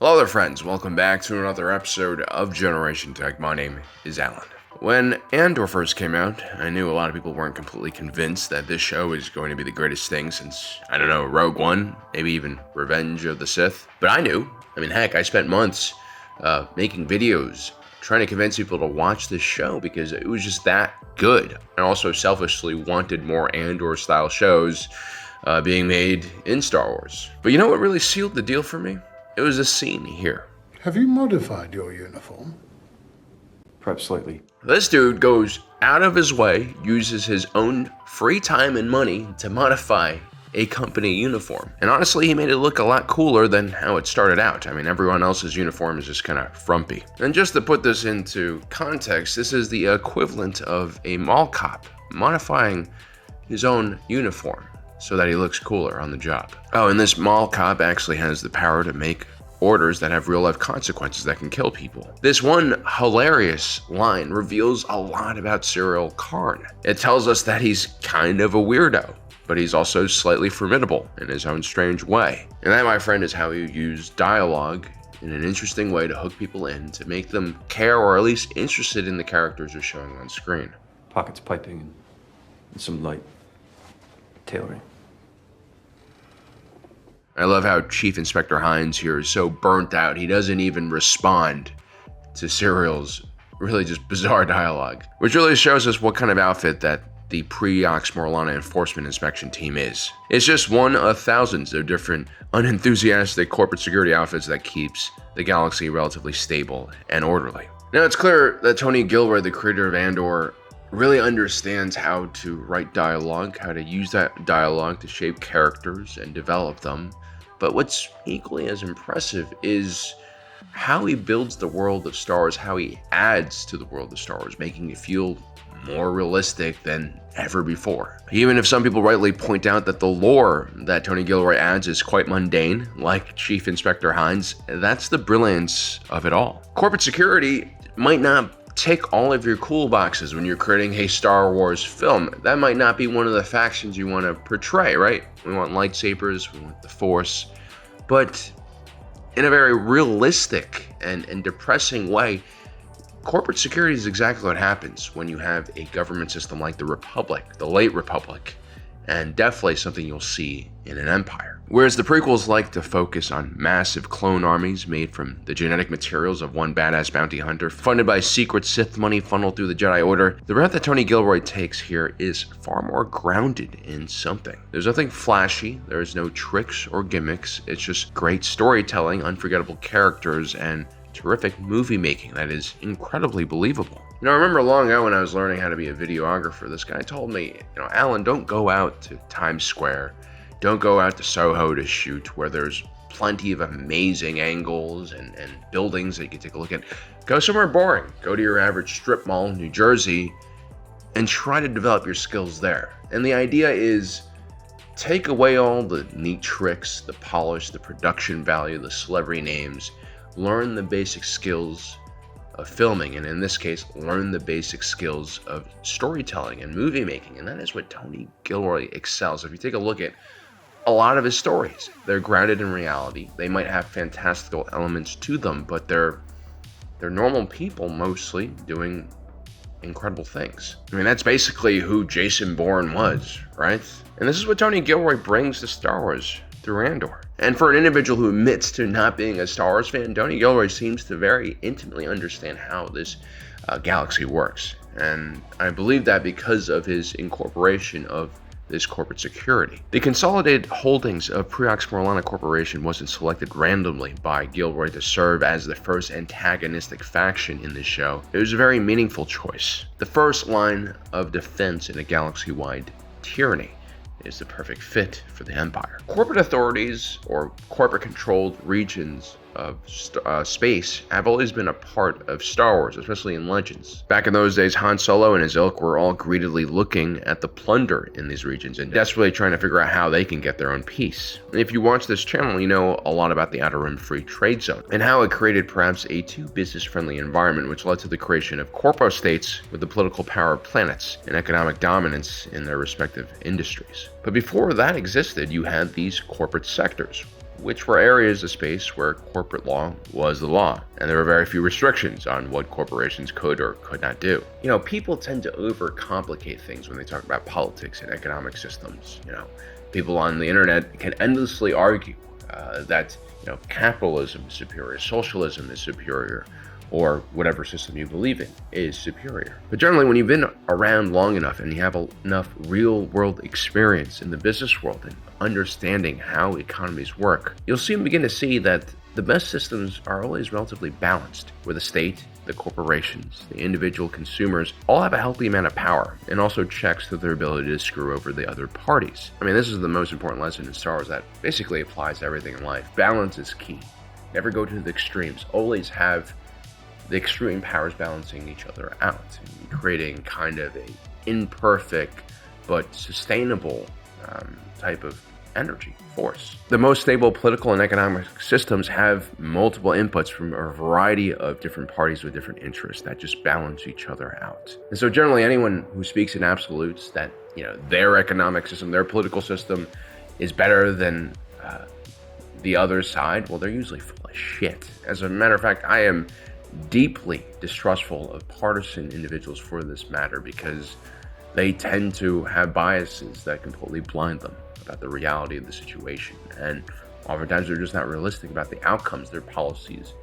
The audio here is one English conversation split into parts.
Hello there friends, welcome back to another episode of Generation Tech. My name is Alan. When Andor first came out, I knew a lot of people weren't completely convinced that this show is going to be the greatest thing since, I don't know, Rogue One, maybe even Revenge of the Sith. But I knew. I spent months making videos trying to convince people to watch this show because it was just that good. I also selfishly wanted more Andor-style shows being made in Star Wars. But you know what really sealed the deal for me? It was a scene here. Have you modified your uniform? Perhaps slightly. This dude goes out of his way, uses his own free time and money to modify a company uniform. And honestly, he made it look a lot cooler than how it started out. Everyone else's uniform is just kind of frumpy. And just to put this into context, this is the equivalent of a mall cop modifying his own uniform so that he looks cooler on the job. Oh, and this mall cop actually has the power to make orders that have real-life consequences that can kill people. This one hilarious line reveals a lot about Cyril Karn. It tells us that he's kind of a weirdo, but he's also slightly formidable in his own strange way. And that, my friend, is how you use dialogue in an interesting way to hook people in, to make them care or at least interested in the characters you're showing on screen. Pockets piping and some light tailoring. I love how Chief Inspector Hines here is so burnt out, he doesn't even respond to Cyril's really just bizarre dialogue, which really shows us what kind of outfit that the pre-Ox Morlana enforcement inspection team is. It's just one of thousands of different unenthusiastic corporate security outfits that keeps the galaxy relatively stable and orderly. Now it's clear that Tony Gilroy, the creator of Andor, really understands how to write dialogue, how to use that dialogue to shape characters and develop them. But what's equally as impressive is how he builds the world of Star Wars, how he adds to the world of Star Wars, making it feel more realistic than ever before. Even if some people rightly point out that the lore that Tony Gilroy adds is quite mundane, like Chief Inspector Hines, that's the brilliance of it all. Corporate security might not tick all of your cool boxes when you're creating a Star Wars film. That might not be one of the factions you want to portray, right? We want lightsabers, we want the Force, but in a very realistic and depressing way, corporate security is exactly what happens when you have a government system like the Republic, the late Republic, and definitely something you'll see in an empire. Whereas the prequels like to focus on massive clone armies made from the genetic materials of one badass bounty hunter, funded by secret Sith money funneled through the Jedi Order, the route that Tony Gilroy takes here is far more grounded in something. There's nothing flashy, there's no tricks or gimmicks, it's just great storytelling, unforgettable characters, and terrific movie making that is incredibly believable. I remember long ago when I was learning how to be a videographer, this guy told me, Alan, don't go out to Times Square, don't go out to Soho to shoot where there's plenty of amazing angles and buildings that you can take a look at. Go somewhere boring. Go to your average strip mall in New Jersey and try to develop your skills there. And the idea is take away all the neat tricks, the polish, the production value, the celebrity names, learn the basic skills of filming, and in this case, learn the basic skills of storytelling and movie making, and that is what Tony Gilroy excels. If you take a look at a lot of his stories, they're grounded in reality. They might have fantastical elements to them, but they're normal people mostly doing incredible things. That's basically who Jason Bourne was, right? And this is what Tony Gilroy brings to Star Wars through Andor. And for an individual who admits to not being a Star Wars fan, Tony Gilroy seems to very intimately understand how this galaxy works. And I believe that because of his incorporation of this corporate security. The consolidated holdings of Pre-Ox Morlana Corporation wasn't selected randomly by Gilroy to serve as the first antagonistic faction in this show. It was a very meaningful choice. The first line of defense in a galaxy-wide tyranny is the perfect fit for the Empire. Corporate authorities or corporate-controlled regions of space have always been a part of Star Wars, especially in Legends. Back in those days, Han Solo and his ilk were all greedily looking at the plunder in these regions and desperately trying to figure out how they can get their own piece. And if you watch this channel, you know a lot about the Outer Rim Free Trade Zone and how it created perhaps a too business-friendly environment, which led to the creation of corpo-states with the political power of planets and economic dominance in their respective industries. But before that existed, you had these corporate sectors, which were areas of space where corporate law was the law, and there were very few restrictions on what corporations could or could not do. People tend to overcomplicate things when they talk about politics and economic systems. People on the internet can endlessly argue that capitalism is superior, socialism is superior, or whatever system you believe in is superior. But generally, when you've been around long enough and you have enough real-world experience in the business world and understanding how economies work, you'll soon begin to see that the best systems are always relatively balanced, where the state, the corporations, the individual consumers all have a healthy amount of power, and also checks to their ability to screw over the other parties. This is the most important lesson in Star Wars that basically applies to everything in life. Balance is key. Never go to the extremes. Always have the extreme powers balancing each other out, and creating kind of a imperfect but sustainable type of energy force. The most stable political and economic systems have multiple inputs from a variety of different parties with different interests that just balance each other out. And so generally anyone who speaks in absolutes that their economic system, their political system is better than the other side, well, they're usually full of shit. As a matter of fact, I am deeply distrustful of partisan individuals for this matter, because they tend to have biases that completely blind them about the reality of the situation, and oftentimes they're just not realistic about the outcomes their policies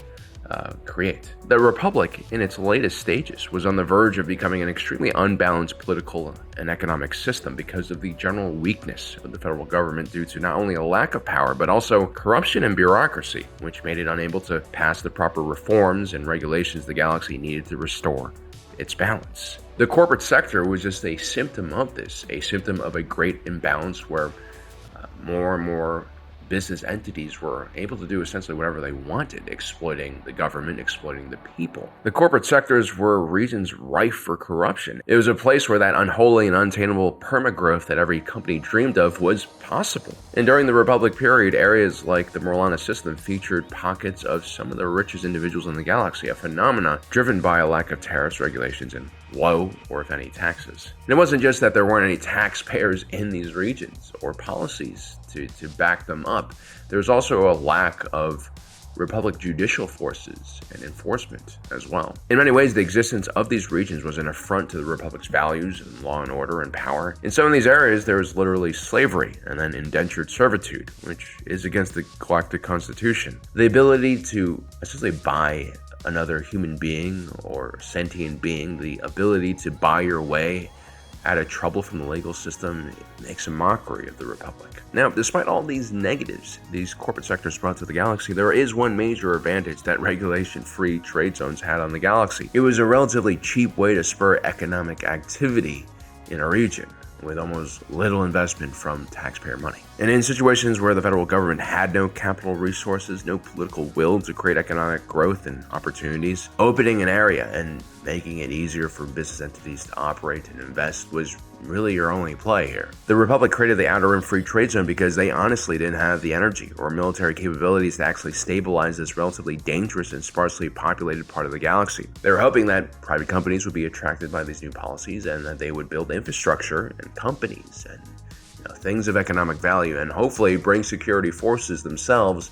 create. The Republic, in its latest stages, was on the verge of becoming an extremely unbalanced political and economic system because of the general weakness of the federal government due to not only a lack of power, but also corruption and bureaucracy, which made it unable to pass the proper reforms and regulations the galaxy needed to restore its balance. The corporate sector was just a symptom of this, a symptom of a great imbalance where more and more business entities were able to do essentially whatever they wanted, exploiting the government, exploiting the people. The corporate sectors were regions rife for corruption. It was a place where that unholy and unattainable permagrowth that every company dreamed of was possible. And during the Republic period, areas like the Morlana system featured pockets of some of the richest individuals in the galaxy, a phenomena driven by a lack of tariffs, regulations, and low, or if any, taxes. And it wasn't just that there weren't any taxpayers in these regions or policies to back them up. There's also a lack of Republic judicial forces and enforcement as well. In many ways, the existence of these regions was an affront to the Republic's values and law and order and power. In some of these areas, there was literally slavery and then indentured servitude, which is against the Galactic Constitution. The ability to essentially buy another human being or sentient being, the ability to buy your way out of trouble from the legal system, makes a mockery of the Republic. Now, despite all these negatives these corporate sectors brought to the galaxy, there is one major advantage that regulation-free trade zones had on the galaxy. It was a relatively cheap way to spur economic activity in a region, with almost little investment from taxpayer money. And in situations where the federal government had no capital resources, no political will to create economic growth and opportunities, opening an area and making it easier for business entities to operate and invest was really your only play here. The Republic created the Outer Rim Free Trade Zone because they honestly didn't have the energy or military capabilities to actually stabilize this relatively dangerous and sparsely populated part of the galaxy. They were hoping that private companies would be attracted by these new policies and that they would build infrastructure and companies and things of economic value, and hopefully bring security forces themselves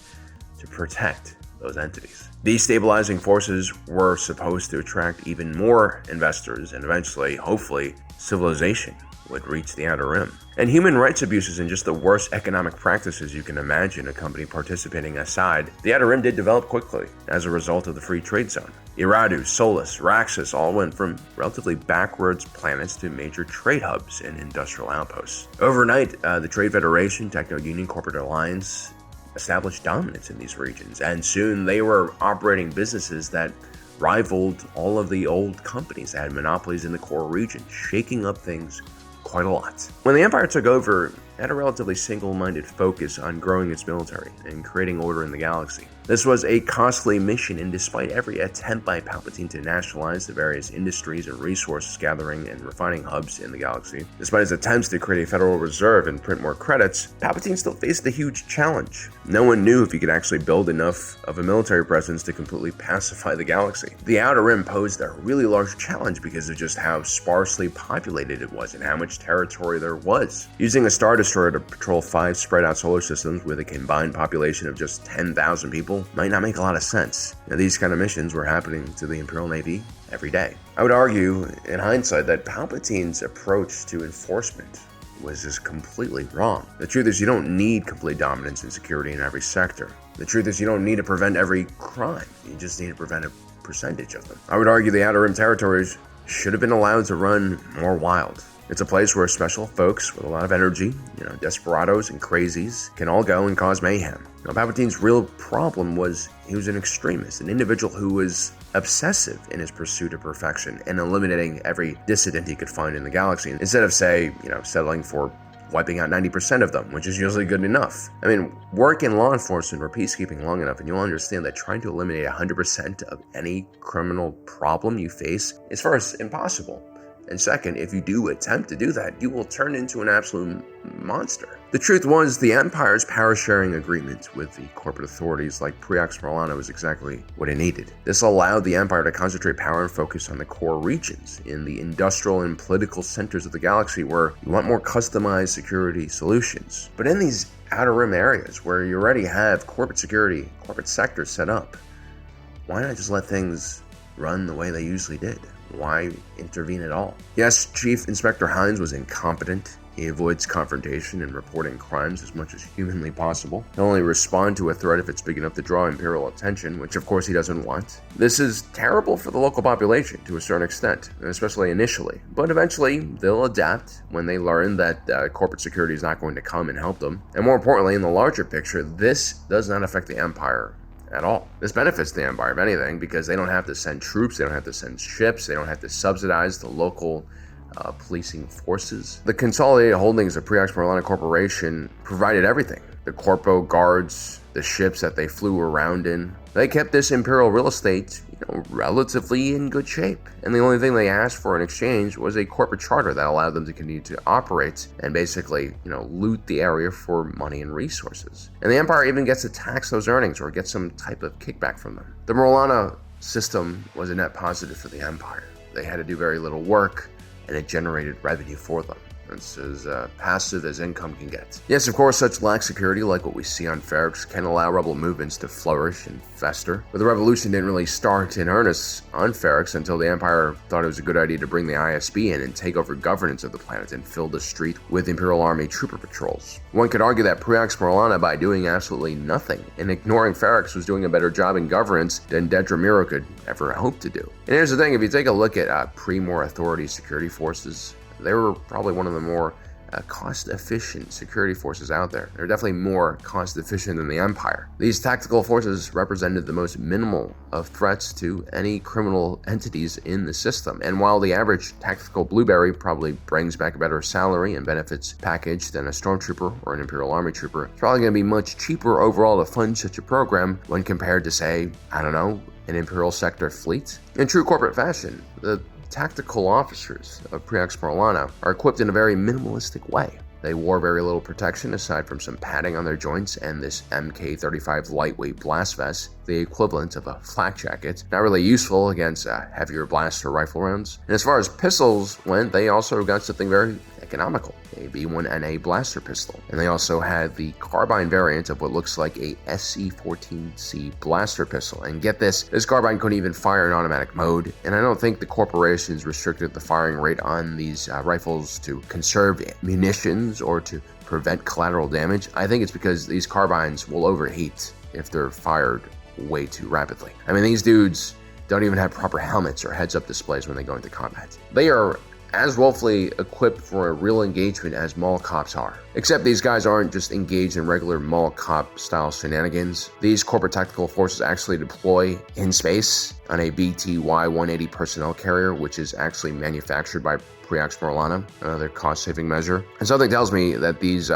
to protect those entities. These stabilizing forces were supposed to attract even more investors, and eventually, hopefully, civilization would reach the Outer Rim. And human rights abuses and just the worst economic practices you can imagine a company participating aside, the Outer Rim did develop quickly as a result of the free trade zone. Iradu, Solus, Raxus all went from relatively backwards planets to major trade hubs and industrial outposts. Overnight, the Trade Federation, Techno-Union, Corporate Alliance established dominance in these regions, and soon they were operating businesses that rivaled all of the old companies that had monopolies in the core region, shaking up things quite a lot. When the Empire took over, it had a relatively single-minded focus on growing its military and creating order in the galaxy. This was a costly mission, and despite every attempt by Palpatine to nationalize the various industries and resources gathering and refining hubs in the galaxy, despite his attempts to create a Federal Reserve and print more credits, Palpatine still faced a huge challenge. No one knew if he could actually build enough of a military presence to completely pacify the galaxy. The Outer Rim posed a really large challenge because of just how sparsely populated it was and how much territory there was. Using a Star Destroyer to patrol 5 spread out solar systems with a combined population of just 10,000 people might not make a lot of sense. Now, these kind of missions were happening to the Imperial Navy every day. I would argue, in hindsight, that Palpatine's approach to enforcement was just completely wrong. The truth is, you don't need complete dominance and security in every sector. The truth is, you don't need to prevent every crime. You just need to prevent a percentage of them. I would argue the Outer Rim territories should have been allowed to run more wild. It's a place where special folks with a lot of energy, desperados and crazies, can all go and cause mayhem. Now, Palpatine's real problem was he was an extremist, an individual who was obsessive in his pursuit of perfection and eliminating every dissident he could find in the galaxy, instead of, settling for wiping out 90% of them, which is usually good enough. I mean, work in law enforcement or peacekeeping long enough and you'll understand that trying to eliminate 100% of any criminal problem you face is first impossible. And second, if you do attempt to do that, you will turn into an absolute monster. The truth was, the Empire's power-sharing agreement with the corporate authorities like Preox Morlana was exactly what it needed. This allowed the Empire to concentrate power and focus on the core regions in the industrial and political centers of the galaxy where you want more customized security solutions. But in these Outer Rim areas where you already have corporate security, corporate sectors set up, why not just let things run the way they usually did? Why intervene at all? Yes, Chief Inspector Hines was incompetent. He avoids confrontation and reporting crimes as much as humanly possible. He'll only respond to a threat if it's big enough to draw Imperial attention, which of course he doesn't want. This is terrible for the local population to a certain extent, especially initially. But eventually, they'll adapt when they learn that corporate security is not going to come and help them. And more importantly, in the larger picture, this does not affect the Empire at all. This benefits the Empire, if anything, because they don't have to send troops, they don't have to send ships, they don't have to subsidize the local policing forces. The consolidated holdings of Preox Morlana Corporation provided everything. The Corpo guards, the ships that they flew around in. They kept this Imperial real estate, relatively in good shape. And the only thing they asked for in exchange was a corporate charter that allowed them to continue to operate and basically, loot the area for money and resources. And the Empire even gets to tax those earnings or get some type of kickback from them. The Morlana system was a net positive for the Empire. They had to do very little work, and it generated revenue for them. It's as passive as income can get. Yes, of course, such lax security, like what we see on Ferrix, can allow rebel movements to flourish and fester. But the revolution didn't really start in earnest on Ferrix until the Empire thought it was a good idea to bring the ISB in and take over governance of the planet and fill the street with Imperial Army trooper patrols. One could argue that Preox Morlana, by doing absolutely nothing and ignoring Ferrix, was doing a better job in governance than Dedramiro could ever hope to do. And here's the thing, if you take a look at Pre-More Authority security forces, they were probably one of the more cost-efficient security forces out there. They're definitely more cost-efficient than the Empire. These tactical forces represented the most minimal of threats to any criminal entities in the system. And while the average tactical blueberry probably brings back a better salary and benefits package than a Stormtrooper or an Imperial Army trooper, it's probably going to be much cheaper overall to fund such a program when compared to, say, an Imperial sector fleet. In true corporate fashion, the tactical officers of Preox Morlana are equipped in a very minimalistic way. They wore very little protection aside from some padding on their joints and this MK-35 lightweight blast vest, the equivalent of a flak jacket, not really useful against heavier blaster rifle rounds. And as far as pistols went, they also got something very economical, a B1NA blaster pistol. And they also had the carbine variant of what looks like a SC-14C blaster pistol. And get this carbine couldn't even fire in automatic mode. And I don't think the corporations restricted the firing rate on these rifles to conserve munitions or to prevent collateral damage. I think it's because these carbines will overheat if they're fired way too rapidly. I mean, these dudes don't even have proper helmets or heads-up displays when they go into combat. They are as woefully equipped for a real engagement as mall cops are. Except these guys aren't just engaged in regular mall cop style shenanigans. These corporate tactical forces actually deploy in space on a BTY-180 personnel carrier, which is actually manufactured by Preox Morlana, another cost-saving measure. And something tells me that these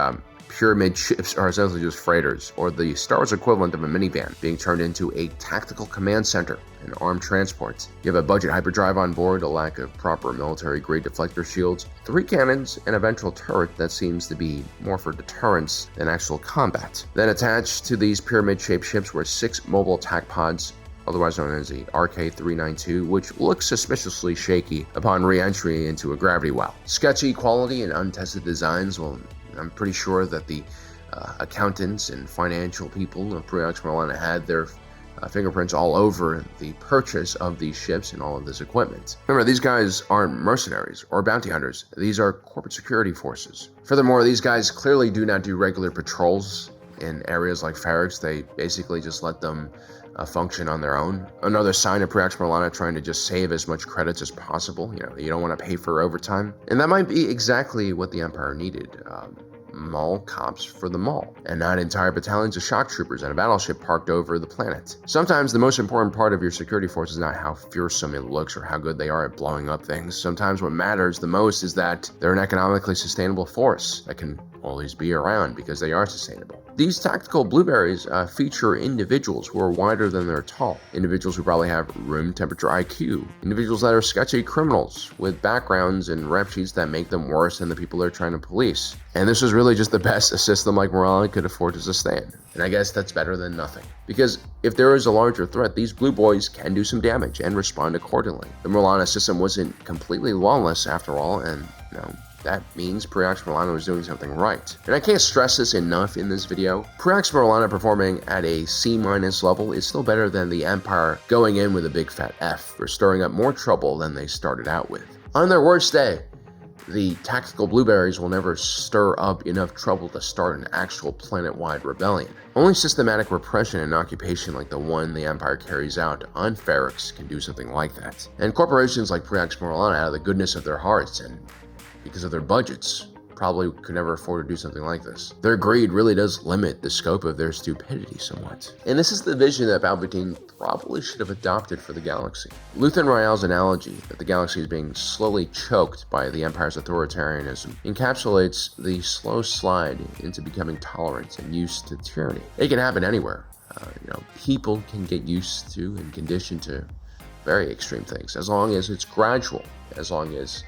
pyramid ships are essentially just freighters, or the Star Wars equivalent of a minivan, being turned into a tactical command center and armed transports. You have a budget hyperdrive on board, a lack of proper military-grade deflector shields, 3 cannons, and a ventral turret that seems to be more for deterrence than actual combat. Then attached to these pyramid-shaped ships were 6 mobile attack pods, otherwise known as the RK-392, which looks suspiciously shaky upon re-entry into a gravity well. Sketchy quality and untested designs. Well, I'm pretty sure that the accountants and financial people of Pre-Ox Marlana had their fingerprints all over the purchase of these ships and all of this equipment. Remember, these guys aren't mercenaries or bounty hunters. These are corporate security forces. Furthermore, these guys clearly do not do regular patrols in areas like Ferrix. They basically just let them function on their own. Another sign of Pre-Ox Marlana trying to just save as much credits as possible. You don't want to pay for overtime. And that might be exactly what the Empire needed. Mall cops for the mall, and not entire battalions of shock troopers and a battleship parked over the planet. Sometimes the most important part of your security force is not how fearsome it looks or how good they are at blowing up things. Sometimes what matters the most is that they're an economically sustainable force that can always be around because they are sustainable. These tactical blueberries feature individuals who are wider than they're tall, individuals who probably have room temperature IQ, individuals that are sketchy criminals with backgrounds and rep sheets that make them worse than the people they're trying to police. And this was really just the best a system like Morale could afford to sustain. And I guess that's better than nothing. Because if there is a larger threat, these blue boys can do some damage and respond accordingly. The Morlana system wasn't completely lawless after all, and that means Pre-Ox Marlana was doing something right. And I can't stress this enough in this video. Pre-Ox Marlana performing at a C- level is still better than the Empire going in with a big fat F for stirring up more trouble than they started out with. On their worst day, the tactical blueberries will never stir up enough trouble to start an actual planet-wide rebellion. Only systematic repression and occupation like the one the Empire carries out on Ferrix can do something like that. And corporations like Pre-Ox Marlana, out of the goodness of their hearts and because of their budgets, probably could never afford to do something like this. Their greed really does limit the scope of their stupidity somewhat. And this is the vision that Palpatine probably should have adopted for the galaxy. Luthen Rael's analogy that the galaxy is being slowly choked by the Empire's authoritarianism encapsulates the slow slide into becoming tolerant and used to tyranny. It can happen anywhere. People can get used to and conditioned to very extreme things, as long as it's gradual, as long as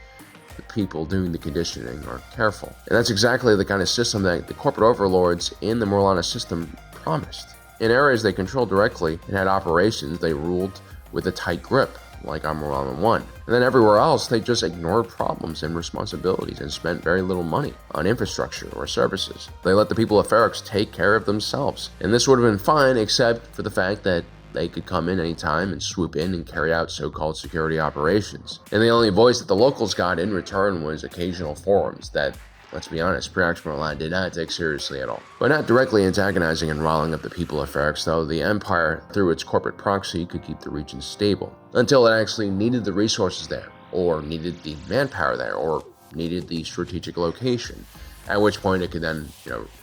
the people doing the conditioning are careful. And that's exactly the kind of system that the corporate overlords in the Morlana system promised. In areas they controlled directly and had operations, they ruled with a tight grip, like on Morlana 1. And then everywhere else, they just ignored problems and responsibilities and spent very little money on infrastructure or services. They let the people of Ferrix take care of themselves. And this would have been fine, except for the fact that they could come in anytime and swoop in and carry out so-called security operations. And the only voice that the locals got in return was occasional forums that, let's be honest, Pre-Ox Marlana did not take seriously at all. By not directly antagonizing and riling up the people of Ferrix, though, the Empire, through its corporate proxy, could keep the region stable until it actually needed the resources there, or needed the manpower there, or needed the strategic location, at which point it could then,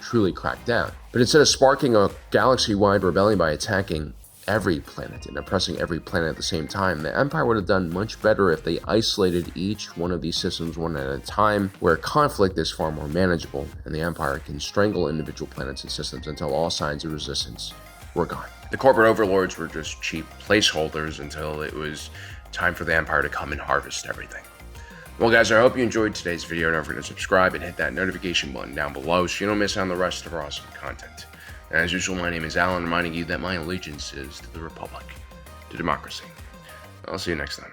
truly crack down. But instead of sparking a galaxy-wide rebellion by attacking every planet and oppressing every planet at the same time, the Empire would have done much better if they isolated each one of these systems one at a time, where conflict is far more manageable, and the Empire can strangle individual planets and systems until all signs of resistance were gone. The corporate overlords were just cheap placeholders until it was time for the Empire to come and harvest everything. Well guys, I hope you enjoyed today's video. Don't forget to subscribe and hit that notification button down below so you don't miss out on the rest of our awesome content. And as usual, my name is Alan, reminding you that my allegiance is to the Republic, to democracy. I'll see you next time.